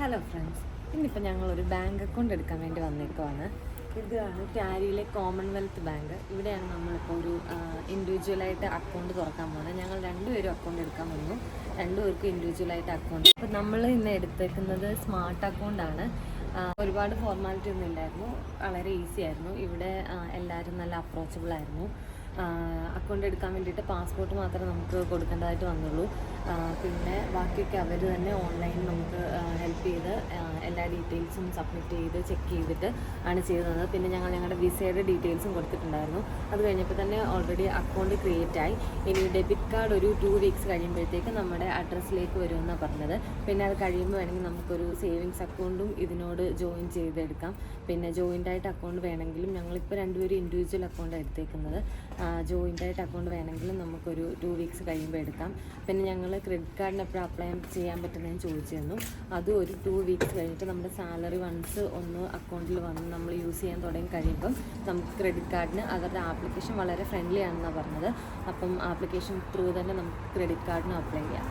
Hello friends, ഇന്നിപ്പോൾ ഞങ്ങളൊരു bank account എടുക്കാൻ വേണ്ടി വന്നേക്കുവാണ്. ഇതാണ് ടാരിയിലെ കോമൺവെൽത്ത് ബാങ്ക്. ഇവിടെയാണ് നമ്മളിപ്പോൾ ഒരു ഇൻഡിവിജ്വലായിട്ട് അക്കൗണ്ട് തുറക്കാൻ പോകുന്നത്. ഞങ്ങൾ രണ്ടുപേരും അക്കൗണ്ട് എടുക്കാൻ വന്നു. രണ്ടുപേർക്കും ഇൻഡിവിജ്വലായിട്ട് അക്കൗണ്ട്. അപ്പോൾ നമ്മൾ ഇന്ന് എടുത്തേക്കുന്നത് സ്മാർട്ട് അക്കൗണ്ടാണ്. ഒരുപാട് ഫോർമാലിറ്റി ഒന്നും ഇല്ലായിരുന്നു, വളരെ ഈസി ആയിരുന്നു. ഇവിടെ എല്ലാവരും നല്ല അപ്രോച്ചബിൾ ആയിരുന്നു. അക്കൗണ്ട് എടുക്കാൻ വേണ്ടിയിട്ട് പാസ്പോർട്ട് മാത്രമേ നമുക്ക് കൊടുക്കേണ്ടതായിട്ട് വന്നുള്ളൂ. പിന്നെ ബാക്കിയൊക്കെ അവർ തന്നെ ഓൺലൈനിൽ നമുക്ക് ഹെൽപ്പ് ചെയ്ത് എല്ലാ ഡീറ്റെയിൽസും സബ്മിറ്റ് ചെയ്ത് ചെക്ക് ചെയ്തിട്ട് ആണ് ചെയ്തത്. പിന്നെ ഞങ്ങളുടെ വിസയുടെ ഡീറ്റെയിൽസും കൊടുത്തിട്ടുണ്ടായിരുന്നു. അത് കഴിഞ്ഞപ്പോൾ തന്നെ ഓൾറെഡി അക്കൗണ്ട് ക്രിയേറ്റ് ആയി. ഇനി ഡെബിറ്റ് കാർഡ് ഒരു 2 വീക്സ് കഴിയുമ്പോഴത്തേക്ക് നമ്മുടെ അഡ്രസ്സിലേക്ക് വരുമെന്നാണ് പറഞ്ഞത്. പിന്നെ അത് കഴിയുമ്പോൾ വേണമെങ്കിൽ നമുക്കൊരു സേവിങ്സ് അക്കൗണ്ടും ഇതിനോട് ജോയിൻ ചെയ്തെടുക്കാം. പിന്നെ ജോയിൻ്റായിട്ട് അക്കൗണ്ട് വേണമെങ്കിലും, ഞങ്ങളിപ്പോൾ രണ്ടുപേരും ഇൻഡിവിജ്വൽ അക്കൗണ്ട് എടുത്തേക്കുന്നത്. ജോയിൻ്റായിട്ട് അക്കൗണ്ട് വേണമെങ്കിലും നമുക്കൊരു 2 വീക്സ് കഴിയുമ്പോൾ എടുക്കാം. പിന്നെ ഞങ്ങൾ ക്രെഡിറ്റ് കാർഡിന് എപ്പോഴും അപ്ലൈ ചെയ്യാൻ പറ്റുന്നതെന്ന് ചോദിച്ചിരുന്നു. അതും ഒരു 2 വീക്സ് കഴിഞ്ഞിട്ട് നമ്മുടെ സാലറി വൺസ് ഒന്ന് അക്കൗണ്ടിൽ വന്ന് നമ്മൾ യൂസ് ചെയ്യാൻ തുടങ്ങി കഴിയുമ്പം നമുക്ക് ക്രെഡിറ്റ് കാർഡിന് അവരുടെ ആപ്ലിക്കേഷൻ വളരെ ഫ്രണ്ട്ലി ആണെന്നാണ് പറഞ്ഞത്. അപ്പം ആപ്ലിക്കേഷൻ ത്രൂ തന്നെ നമുക്ക് ക്രെഡിറ്റ് കാർഡിന് അപ്ലൈ ചെയ്യാം.